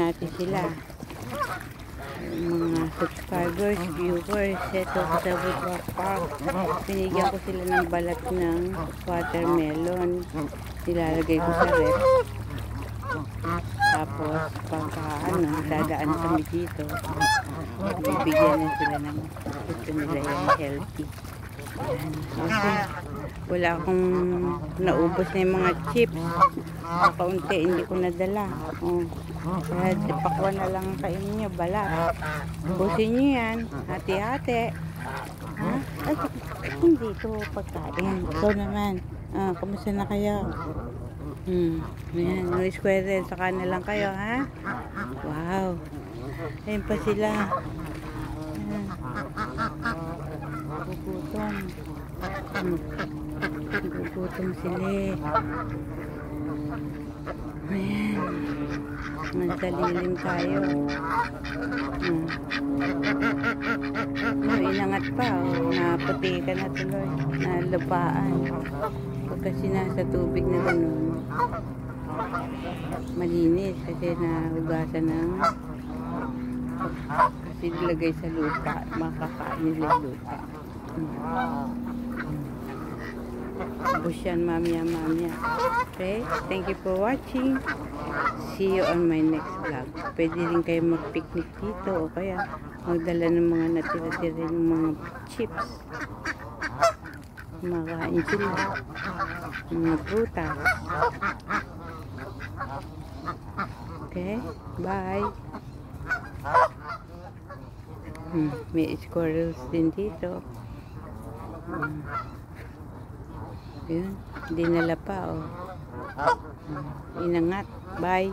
Natin sila, yung mga subscribers, viewers. Ito sa Woodwalk Park, binigyan ko sila ng balat ng watermelon, nilalagay ko sa ref. Tapos pagka dadaan kami dito, bibigyan na sila ng gusto nila yung healthy. Okay. Wala akong naubos na yung mga chips, kaunti hindi ko nadala. Kaya pakwan na lang kainin nyo, balat. Busin nyo yan, hati-hati. Ay, hindi ito pagkain. Ito naman, kamusta na kayo? Ayan, no square, saka na lang kayo, ha? Wow, ayun pa sila. Ayan, gugutom. Gugutom sila. Ayan, magdalilim tayo. Inangat pa, naputi ka na tuloy, nalupaan. Kasi nasa tubig na ganun, malinis kasi nahugasan ng kasi nilagay sa lupa, makakain nila lupa. Ubus yan mamaya. Okay, thank you for watching. See you on my next vlog. Pwede rin kayo mag-picnic dito o kaya magdala ng mga natira-tira ng mga chips, makain sila, mga prutas. Okay, bye. May squirrels din dito. Yun, dinala pa, inangat. Bye.